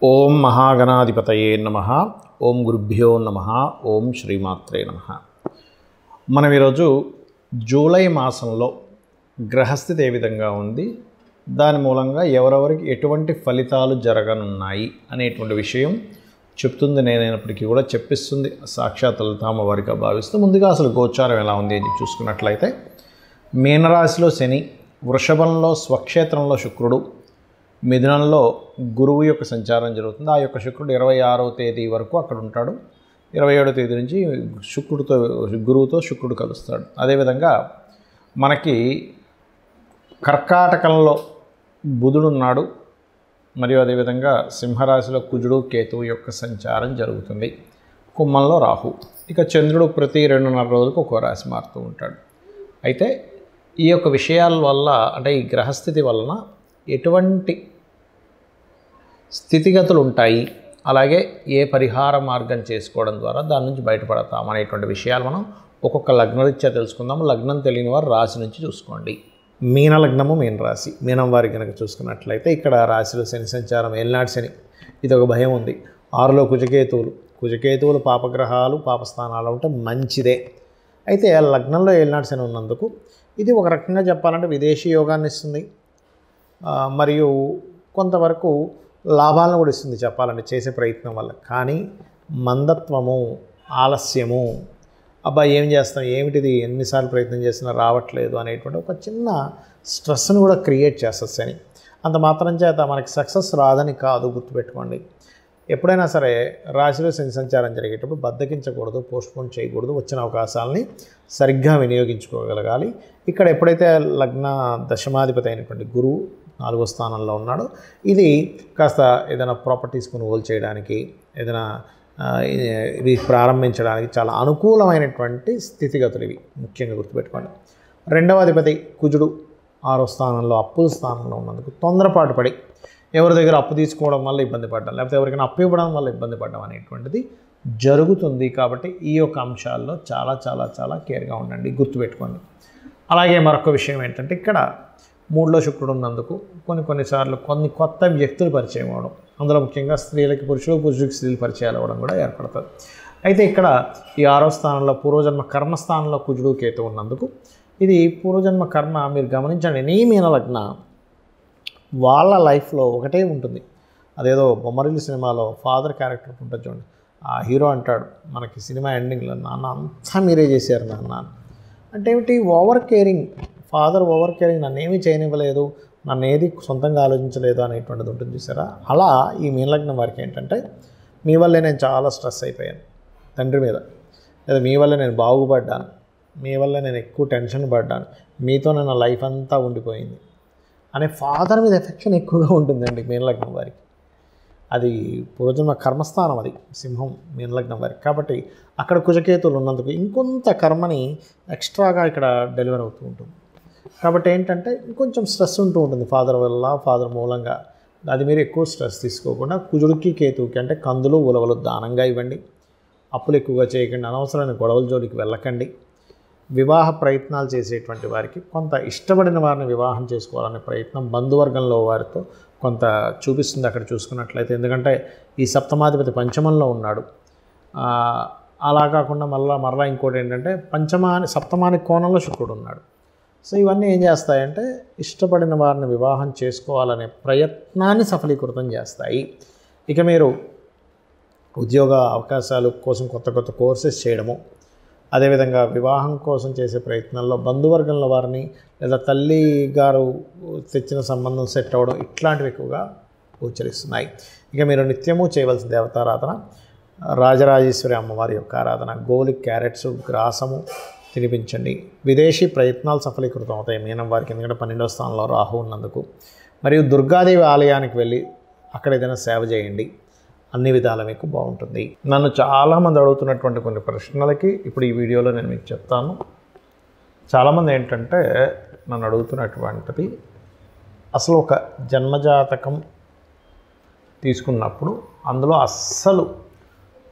ఓం మహాగణాధిపతయే నమః. ఓం గురుభ్యో నమః. ఓం శ్రీమాత్రే నమః. మనం ఈరోజు జూలై మాసంలో గ్రహస్థితి ఏ విధంగా ఉంది, దాని మూలంగా ఎవరెవరికి ఎటువంటి ఫలితాలు జరగనున్నాయి అనేటువంటి విషయం చెప్తుంది. నేనైనప్పటికీ కూడా చెప్పిస్తుంది సాక్షాత్ లలితామ్మవారిగా భావిస్తూ, ముందుగా అసలు గోచారం ఎలా ఉంది అని చూసుకున్నట్లయితే, మీనరాశిలో శని, వృషభంలో స్వక్షేత్రంలో శుక్రుడు, మిథునంలో గురువు యొక్క సంచారం జరుగుతుంది. ఆ యొక్క శుక్రుడు 26వ తేదీ వరకు అక్కడ ఉంటాడు. 27వ తేదీ నుంచి గురువుతో శుక్రుడు కలుస్తాడు. అదేవిధంగా మనకి కర్కాటకంలో బుధుడు ఉన్నాడు. మరియు అదేవిధంగా సింహరాశిలో కుజుడు కేతువు యొక్క సంచారం జరుగుతుంది. కుంభంలో రాహు. ఇక చంద్రుడు ప్రతి 2.5 రోజులకు ఒక్కో రాశి మారుతూ ఉంటాడు. అయితే ఈ యొక్క విషయాల వల్ల, అంటే ఈ గ్రహస్థితి వలన ఎటువంటి స్థితిగతులు ఉంటాయి, అలాగే ఏ పరిహార మార్గం చేసుకోవడం ద్వారా దాని నుంచి బయటపడతాం అనేటువంటి విషయాలు మనం ఒక్కొక్క లగ్నరీత్యా తెలుసుకుందాం. లగ్నం తెలియని వారు రాశి నుంచి చూసుకోండి. మీన లగ్నము, మీన రాశి. మీనం వారి కనుక చూసుకున్నట్లయితే ఇక్కడ రాశిలో శని సంచారం, ఏలినాటి శని, ఇది ఒక భయం ఉంది. 6లో కుజకేతువులు పాపగ్రహాలు, పాపస్థానాలు ఉంటే మంచిదే. అయితే లగ్నంలో ఏలినాటి శని ఉన్నందుకు ఇది ఒక రకంగా చెప్పాలంటే విదేశీ యోగాన్ని ఇస్తుంది, మరియు కొంతవరకు లాభాలను కూడా ఇస్తుంది చెప్పాలంటే చేసే ప్రయత్నం వల్ల. కానీ మందత్వము, ఆలస్యము, అబ్బాయి ఏం చేస్తాం, ఏమిటిది, ఎన్నిసార్లు ప్రయత్నం చేసినా రావట్లేదు అనేటువంటి ఒక చిన్న స్ట్రెస్ని కూడా క్రియేట్ చేస్తుంది శని. అంత మాత్రం చేత మనకి సక్సెస్ రాదని కాదు, గుర్తుపెట్టుకోండి. ఎప్పుడైనా సరే రాశిలో శని సంచారం జరిగేటప్పుడు బద్దకించకూడదు, పోస్ట్పోన్ చేయకూడదు. వచ్చిన అవకాశాలని సరిగ్గా వినియోగించుకోగలగాలి. ఇక్కడ ఎప్పుడైతే లగ్న దశమాధిపతి అయినటువంటి గురువు 4వ స్థానంలో ఉన్నాడు, ఇది కాస్త ఏదైనా ప్రాపర్టీస్ కొనుగోలు చేయడానికి, ఏదైనా ఇవి ప్రారంభించడానికి చాలా అనుకూలమైనటువంటి స్థితిగతులు ఇవి, ముఖ్యంగా గుర్తుపెట్టుకోండి. 2వ అధిపతి కుజుడు 6వ స్థానంలో, అప్పుల స్థానంలో ఉన్నందుకు తొందరపాటు పడి ఎవరి దగ్గర అప్పు తీసుకోవడం వల్ల ఇబ్బంది పడడం, లేకపోతే ఎవరికైనా అప్పు ఇవ్వడం వల్ల ఇబ్బంది పడడం అనేటువంటిది జరుగుతుంది. కాబట్టి ఈ యొక్క అంశాల్లో చాలా చాలా చాలా కేర్గా ఉండండి, గుర్తుపెట్టుకోండి. అలాగే మరొక విషయం ఏంటంటే, ఇక్కడ 3లో శుక్రుడు ఉన్నందుకు కొన్నిసార్లు కొన్ని కొత్త వ్యక్తులు పరిచయం అవ్వడం, అందులో ముఖ్యంగా స్త్రీలకి పురుషులు, పురుషులకి స్త్రీలు పరిచయాలు అవ్వడం కూడా ఏర్పడుతుంది. అయితే ఇక్కడ ఈ 6వ స్థానంలో పూర్వజన్మ కర్మస్థానంలో కుజుడు కేతు ఉన్నందుకు ఇది పూర్వజన్మ కర్మ. మీరు గమనించండి, నీ మీన లగ్న వాళ్ళ లైఫ్లో ఒకటే ఉంటుంది. అదేదో బొమ్మరిల్లు సినిమాలో ఫాదర్ క్యారెక్టర్ ఉంటుంది చూడండి, ఆ హీరో అంటాడు మనకి సినిమా ఎండింగ్లో, నాన్న అంతా మీరే చేశారు నాన్న అంటే ఏమిటి, over caring. Father over caring, నన్ను ఏమీ చేయనివ్వలేదు, నన్ను ఏది సొంతంగా ఆలోచించలేదు అనేటువంటిది ఉంటుంది చూసారా. అలా ఈ మీనలగ్నం వారికి ఏంటంటే, మీ వల్లే నేను చాలా స్ట్రెస్ అయిపోయాను తండ్రి మీద, లేదా మీ వల్లే నేను బాగుపడ్డాను, మీ వల్లే నేను ఎక్కువ టెన్షన్ పడ్డాను, మీతో నా లైఫ్ అంతా ఉండిపోయింది అనే ఫాదర్ మీద ఎఫెక్షన్ ఎక్కువగా ఉంటుందండి మీనలగ్నం వారికి. అది పూర్వజన్మ కర్మస్థానం, అది సింహం మీనలగ్నం వారికి. కాబట్టి అక్కడ కుజకేతువులు ఉన్నందుకు ఇంకొంత కర్మని ఎక్స్ట్రాగా ఇక్కడ డెలివర్ అవుతూ ఉంటుంది. కాబట్టి ఏంటంటే ఇంకొంచెం స్ట్రెస్ ఉంటూ ఉంటుంది ఫాదర్ వల్ల, ఫాదర్ మూలంగా. అది మీరు ఎక్కువ స్ట్రెస్ తీసుకోకుండా కుజుడికి కేతువుకి అంటే కందులు ఉలవలు దానంగా ఇవ్వండి. అప్పులు ఎక్కువగా చేయకండి, అనవసరమైన గొడవల జోలికి వెళ్ళకండి. వివాహ ప్రయత్నాలు చేసేటువంటి వారికి కొంత ఇష్టపడిన వారిని వివాహం చేసుకోవాలనే ప్రయత్నం బంధువర్గంలో వారితో కొంత చూపిస్తుంది అక్కడ చూసుకున్నట్లయితే. ఎందుకంటే ఈ సప్తమాధిపతి పంచమంలో ఉన్నాడు. అలా కాకుండా మరలా ఇంకోటి ఏంటంటే సప్తమాని కోణంలో శుక్రుడు ఉన్నాడు. సో ఇవన్నీ ఏం చేస్తాయంటే ఇష్టపడిన వారిని వివాహం చేసుకోవాలనే ప్రయత్నాన్ని సఫలీకృతం చేస్తాయి. ఇక మీరు ఉద్యోగ అవకాశాల కోసం కొత్త కోర్సెస్ చేయడము, అదేవిధంగా వివాహం కోసం చేసే ప్రయత్నాల్లో బంధువర్గంలో వారిని, లేదా తల్లి గారు తెచ్చిన సంబంధం సెట్ అవ్వడం, ఇట్లాంటివి ఎక్కువగా గోచరిస్తున్నాయి. ఇక మీరు నిత్యము చేయవలసిన దేవతారాధన రాజరాజేశ్వరి అమ్మవారి యొక్క ఆరాధన. గోలి, క్యారెట్స్, గ్రాసము తినిపించండి. విదేశీ ప్రయత్నాలు సఫలీకృతం అవుతాయి మీనం వారికి, ఎందుకంటే 12వ స్థానంలో రాహు ఉన్నందుకు. మరియు దుర్గాదేవి ఆలయానికి వెళ్ళి అక్కడ ఏదైనా సేవ చేయండి, అన్ని విధాల మీకు బాగుంటుంది. నన్ను చాలామంది అడుగుతున్నటువంటి కొన్ని ప్రశ్నలకి ఇప్పుడు ఈ వీడియోలో నేను మీకు చెప్తాను. చాలామంది ఏంటంటే నన్ను అడుగుతున్నటువంటిది, అసలు ఒక జన్మజాతకం తీసుకున్నప్పుడు అందులో అస్సలు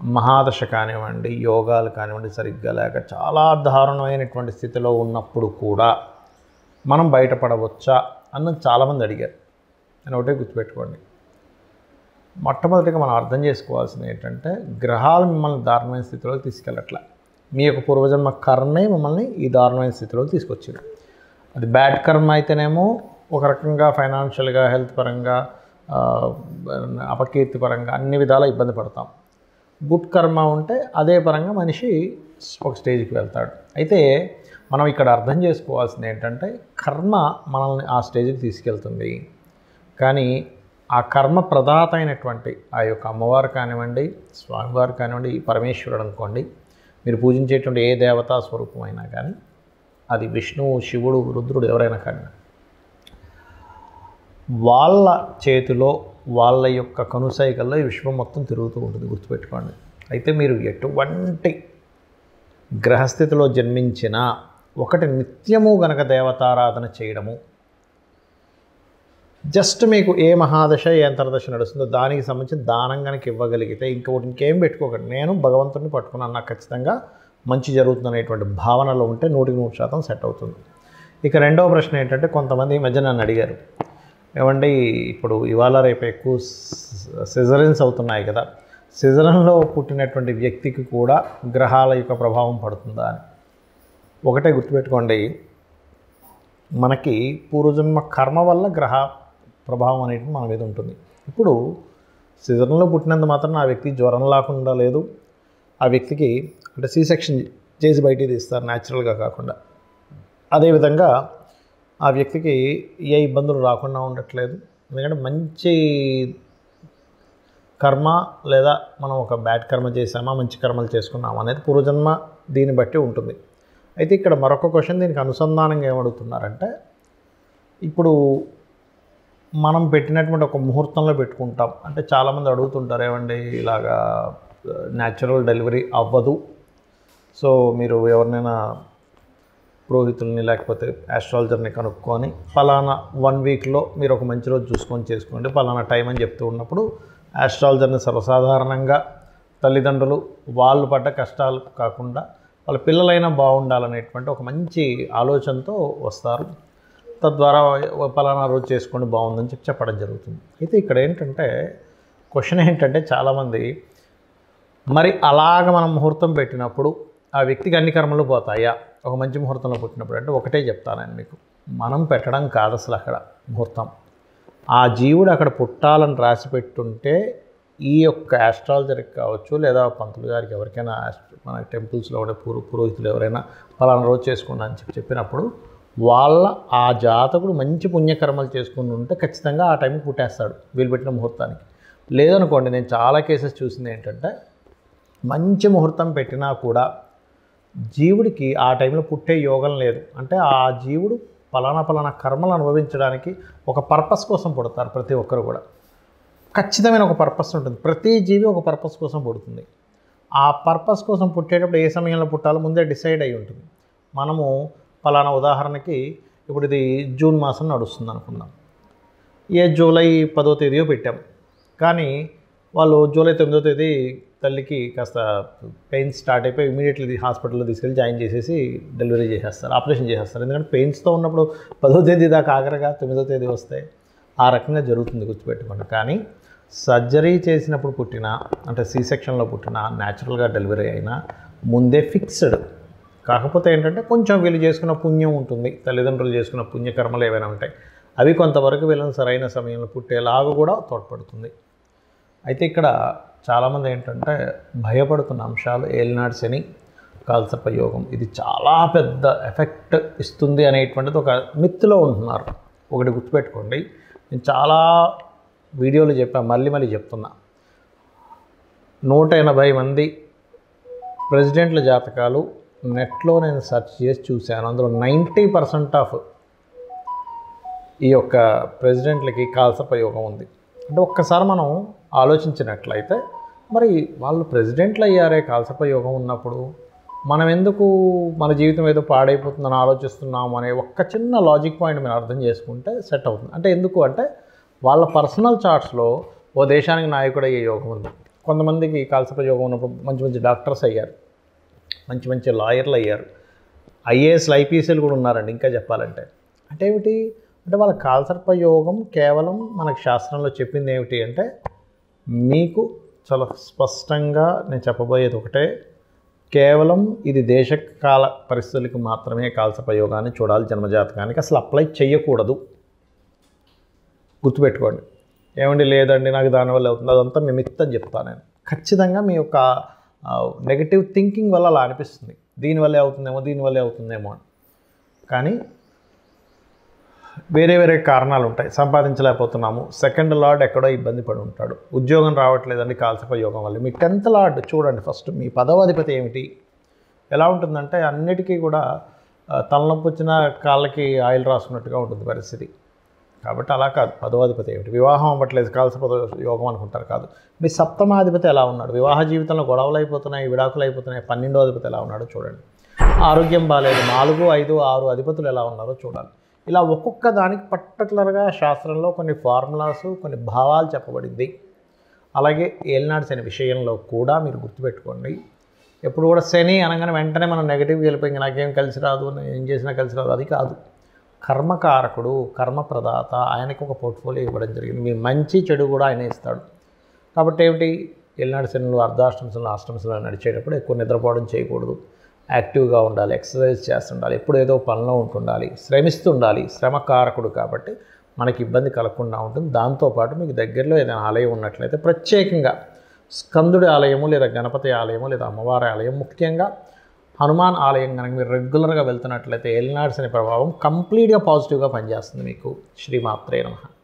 మహాదశ కానివ్వండి, యోగాలు కానివ్వండి సరిగ్గా లేక చాలా దారుణమైనటువంటి స్థితిలో ఉన్నప్పుడు కూడా మనం బయటపడవచ్చా అన్నది చాలామంది అడిగారు. నేను ఒకటే గుర్తుపెట్టుకోండి, మొట్టమొదటిగా మనం అర్థం చేసుకోవాల్సింది ఏంటంటే గ్రహాలు మిమ్మల్ని దారుణమైన స్థితిలోకి తీసుకెళ్ళట్లే. మీ యొక్క పూర్వజన్మ కర్మే మిమ్మల్ని ఈ దారుణమైన స్థితిలోకి తీసుకొచ్చింది. అది బ్యాడ్ కర్మ అయితేనేమో ఒక రకంగా ఫైనాన్షియల్గా, హెల్త్ పరంగా, అపకీర్తి పరంగా అన్ని విధాలా ఇబ్బంది పడతాం. గుడ్ కర్మ ఉంటే అదే పరంగా మనిషి ఒక స్టేజ్కి వెళ్తాడు. అయితే మనం ఇక్కడ అర్థం చేసుకోవాల్సింది ఏంటంటే కర్మ మనల్ని ఆ స్టేజ్కి తీసుకెళ్తుంది. కానీ ఆ కర్మ ప్రదాత అయినటువంటి ఆ యొక్క అమ్మవారు కానివ్వండి, స్వామివారు కానివ్వండి, పరమేశ్వరుడు అనుకోండి, మీరు పూజించేటువంటి ఏ దేవతా స్వరూపమైనా కానీ, అది విష్ణువు, శివుడు, రుద్రుడు ఎవరైనా కానీ, వాళ్ళ చేతిలో వాళ్ళ యొక్క కనుసైకల్లో ఈ విశ్వం మొత్తం తిరుగుతూ ఉంటుంది, గుర్తుపెట్టుకోండి. అయితే మీరు ఎటువంటి గ్రహస్థితిలో జన్మించినా ఒకటి నిత్యము గనక దేవతారాధన చేయడము, జస్ట్ మీకు ఏ మహాదశ ఏ అంతర్దశ నడుస్తుందో దానికి సంబంధించిన దానం కనుక ఇవ్వగలిగితే ఇంకేం పెట్టుకోకండి. నేను భగవంతుడిని పట్టుకున్నాను, నాకు ఖచ్చితంగా మంచి జరుగుతుంది అనేటువంటి భావనలో ఉంటే 100% సెట్ అవుతుంది. ఇక రెండవ ప్రశ్న ఏంటంటే, కొంతమంది ఈ మధ్య నన్ను అడిగారు, ఏమండి ఇప్పుడు ఇవాళ రేపు ఎక్కువ సిజరన్స్ అవుతున్నాయి కదా, సిజరన్లో పుట్టినటువంటి వ్యక్తికి కూడా గ్రహాల యొక్క ప్రభావం పడుతుందా అని. ఒకటే గుర్తుపెట్టుకోండి, మనకి పూర్వజన్మ కర్మ వల్ల గ్రహ ప్రభావం అనేది మన మీద ఉంటుంది. ఇప్పుడు సిజరన్లో పుట్టినంత మాత్రం ఆ వ్యక్తి జ్వరం లేకుండా లేదు, ఆ వ్యక్తికి అంటే C-సెక్షన్ చేసి బయటికి తీస్తారు న్యాచురల్గా కాకుండా. అదేవిధంగా ఆ వ్యక్తికి ఏ ఇబ్బందులు రాకుండా ఉండట్లేదు. ఎందుకంటే మంచి కర్మ లేదా మనం ఒక బ్యాడ్ కర్మ చేసామా, మంచి కర్మలు చేసుకున్నామా అనేది పూర్వజన్మ దీన్ని బట్టి ఉంటుంది. అయితే ఇక్కడ మరొక క్వశ్చన్ దీనికి అనుసంధానంగా ఏమడుగుతున్నారంటే, ఇప్పుడు మనం పెట్టినటువంటి ఒక ముహూర్తంలో పెట్టుకుంటాం. అంటే చాలామంది అడుగుతుంటారు, ఏమండి ఇలాగా న్యాచురల్ డెలివరీ అవ్వదు, సో మీరు ఎవరినైనా పురోహితుల్ని లేకపోతే ఆస్ట్రాలజర్ని కనుక్కొని పలానా 1 వీక్లో మీరు ఒక మంచి రోజు చూసుకొని చేసుకోండి, పలానా టైం అని చెప్తూ ఉన్నప్పుడు ఆస్ట్రాలజర్ని సర్వసాధారణంగా తల్లిదండ్రులు వాళ్ళు పడ్డ కష్టాలు కాకుండా వాళ్ళ పిల్లలైనా బాగుండాలనేటువంటి ఒక మంచి ఆలోచనతో వస్తారు. తద్వారా పలానా రోజు చేసుకోండి బాగుందని చెప్పడం జరుగుతుంది. అయితే ఇక్కడ ఏంటంటే క్వశ్చన్ ఏంటంటే, చాలామంది మరి అలాగ మనం ముహూర్తం పెట్టినప్పుడు ఆ వ్యక్తికి అన్ని కర్మలు పోతాయా ఒక మంచి ముహూర్తంలో పుట్టినప్పుడు అంటే, ఒకటే చెప్తానండి మీకు, మనం పెట్టడం కాదు అసలు అక్కడ ముహూర్తం. ఆ జీవుడు అక్కడ పుట్టాలని రాసి పెట్టుంటే ఈ యొక్క ఆస్ట్రాలజర్కి కావచ్చు లేదా పంతులు గారికి ఎవరికైనా మన టెంపుల్స్లో ఉండే పురోహితులు ఎవరైనా పలానా రోజు చేసుకోండి అని చెప్పినప్పుడు వాళ్ళ ఆ జాతకుడు మంచి పుణ్యకర్మలు చేసుకుని ఉంటే ఖచ్చితంగా ఆ టైంకి పుట్టేస్తాడు వీళ్ళు పెట్టిన ముహూర్తానికి. లేదనుకోండి, నేను చాలా కేసెస్ చూసింది ఏంటంటే, మంచి ముహూర్తం పెట్టినా కూడా జీవుడికి ఆ టైంలో పుట్టే యోగం లేదు. అంటే ఆ జీవుడు పలానా కర్మలు అనుభవించడానికి ఒక పర్పస్ కోసం పుడతారు. ప్రతి ఒక్కరు కూడా ఖచ్చితమైన ఒక పర్పస్ ఉంటుంది. ప్రతి జీవి ఒక పర్పస్ కోసం పుడుతుంది. ఆ పర్పస్ కోసం పుట్టేటప్పుడు ఏ సమయంలో పుట్టాలో ముందే డిసైడ్ అయి ఉంటుంది. మనము పలానా ఉదాహరణకి ఇప్పుడు ఇది జూన్ మాసం నడుస్తుంది అనుకుందాం, జూలై 10వ తేదీయో పెట్టాం, కానీ వాళ్ళు జూలై 9వ తేదీ తల్లికి కాస్త పెయిన్స్ స్టార్ట్ అయిపోయి ఇమీడియట్లీ హాస్పిటల్లో తీసుకెళ్ళి జాయిన్ చేసేసి డెలివరీ చేసేస్తారు, ఆపరేషన్ చేసేస్తారు. ఎందుకంటే పెయిన్స్తో ఉన్నప్పుడు 10వ తేదీ దాకా ఆఖరిగా 9వ తేదీ వస్తే ఆ రకంగా జరుగుతుంది, గుర్తుపెట్టుకోండి. కానీ సర్జరీ చేసినప్పుడు పుట్టిన అంటే C-సెక్షన్లో పుట్టిన న్యాచురల్గా డెలివరీ అయినా ముందే ఫిక్స్డ్. కాకపోతే ఏంటంటే కొంచెం వీళ్ళు చేసుకున్న పుణ్యం ఉంటుంది, తల్లిదండ్రులు చేసుకున్న పుణ్యకర్మలు ఏవైనా ఉంటాయి, అవి కొంతవరకు వీళ్ళని సరైన సమయంలో పుట్టేలాగా కూడా తోడ్పడుతుంది. అయితే ఇక్కడ చాలామంది ఏంటంటే భయపడుతున్న అంశాలు ఏలినాడు శని, కాలసర్ప యోగం, ఇది చాలా పెద్ద ఎఫెక్ట్ ఇస్తుంది అనేటువంటిది ఒక మిత్తులో ఉంటున్నారు. ఒకటి గుర్తుపెట్టుకోండి, నేను చాలా వీడియోలు చెప్పాను, మళ్ళీ చెప్తున్నా, 180 మంది ప్రెసిడెంట్ల జాతకాలు నెట్లో నేను సెర్చ్ చేసి చూశాను. అందులో 90% ఆఫ్ ఈ యొక్క ప్రెసిడెంట్లకి కాలసర్ప యోగం ఉంది. అంటే ఒక్కసారి మనం ఆలోచించినట్లయితే, మరి వాళ్ళు ప్రెసిడెంట్లు అయ్యారే కాలసర్ప యోగం ఉన్నప్పుడు మనం ఎందుకు మన జీవితం ఏదో పాడైపోతుందని ఆలోచిస్తున్నాము అనే ఒక్క చిన్న లాజిక్ పాయింట్ మీరు అర్థం చేసుకుంటే సెట్ అవుతుంది. అంటే ఎందుకు అంటే, వాళ్ళ పర్సనల్ చార్ట్స్లో ఓ దేశానికి నాయకుడు అయ్యే యోగం ఉంది. కొంతమందికి కాలసర్ప యోగం ఉన్నప్పుడు మంచి డాక్టర్స్ అయ్యారు, మంచి లాయర్లు అయ్యారు, ఐఏఎస్లు ఐపీఎస్లు కూడా ఉన్నారండి. ఇంకా చెప్పాలంటే అంటే ఏమిటి అంటే, వాళ్ళ కాలసర్ప యోగం కేవలం మనకు శాస్త్రంలో చెప్పింది ఏమిటి అంటే, మీకు చాలా స్పష్టంగా నేను చెప్పబోయేది ఒకటే, కేవలం ఇది దేశకాల పరిస్థితులకు మాత్రమే కాలసర్పయోగాన్ని చూడాలి. జన్మజాతకానికి అసలు అప్లై చేయకూడదు, గుర్తుపెట్టుకోండి. ఏమండి లేదండి నాకు దానివల్ల అవుతుంది, అదంతా మీ మిత్ అని చెప్తాను నేను. ఖచ్చితంగా మీ యొక్క నెగటివ్ థింకింగ్ వల్ల అలా అనిపిస్తుంది, దీనివల్లే అవుతుందేమో అని. కానీ వేరే వేరే కారణాలు ఉంటాయి. సంపాదించలేకపోతున్నాము, సెకండ్ లార్డ్ ఎక్కడో ఇబ్బంది పడి ఉంటాడు, ఉద్యోగం రావట్లేదండి కాలసర్పయోగం వల్ల. మీ 10th లార్డ్ చూడండి ఫస్ట్, మీ 10వ అధిపతి ఏమిటి, ఎలా ఉంటుందంటే అన్నిటికీ కూడా తలనొప్పి వచ్చిన కాళ్ళకి ఆయిల్ రాసుకున్నట్టుగా ఉంటుంది పరిస్థితి. కాబట్టి అలా కాదు. 10వ అధిపతి ఏమిటి, వివాహం అవ్వట్లేదు కాలసర్ప యోగం అనుకుంటారు, కాదు. మీ 7వ అధిపతి ఎలా ఉన్నాడు, వివాహ జీవితంలో గొడవలు అయిపోతున్నాయి, విడాకులు అయిపోతున్నాయి. 12వ అధిపతి ఎలా ఉన్నాడో చూడండి. ఆరోగ్యం బాగాలేదు, 4, 5, 6 అధిపతులు ఎలా ఉన్నారో చూడాలి. ఇలా ఒక్కొక్క దానికి పర్టికులర్గా శాస్త్రంలో కొన్ని ఫార్ములాస్, కొన్ని భావాలు చెప్పబడింది. అలాగే ఏలినాడు శని విషయంలో కూడా మీరు గుర్తుపెట్టుకోండి, ఎప్పుడు కూడా శని అనగానే వెంటనే మనం నెగిటివ్గా వెళ్ళిపోయి నాకేం కలిసి రాదు, ఏం చేసినా కలిసి రాదు, అది కాదు. కర్మకారకుడు, కర్మప్రదాత, ఆయనకు ఒక పోర్ట్ఫోలియో ఇవ్వడం జరిగింది. మీ మంచి చెడు కూడా ఆయన ఇస్తాడు. కాబట్టి ఏమిటి, ఏలినాడు శనులు అర్ధాష్టంశంలో అష్టంశంలో నడిచేటప్పుడు ఎక్కువ నిద్రపోవడం చేయకూడదు, యాక్టివ్గా ఉండాలి, ఎక్సర్సైజ్ చేస్తుండాలి, ఎప్పుడు ఏదో పనిలో ఉంటుండాలి, శ్రమిస్తుండాలి. శ్రమకారకుడు కాబట్టి మనకి ఇబ్బంది కలగకుండా ఉంటుంది. దాంతోపాటు మీకు దగ్గరలో ఏదైనా ఆలయం ఉన్నట్లయితే ప్రత్యేకంగా స్కందుడి ఆలయము లేదా గణపతి ఆలయము లేదా అమ్మవారి ఆలయం, ముఖ్యంగా హనుమాన్ ఆలయం కనుక మీరు రెగ్యులర్గా వెళ్తున్నట్లయితే ఏలినాడు శని ప్రభావం కంప్లీట్గా పాజిటివ్గా పనిచేస్తుంది మీకు. శ్రీమాత్రే నమః.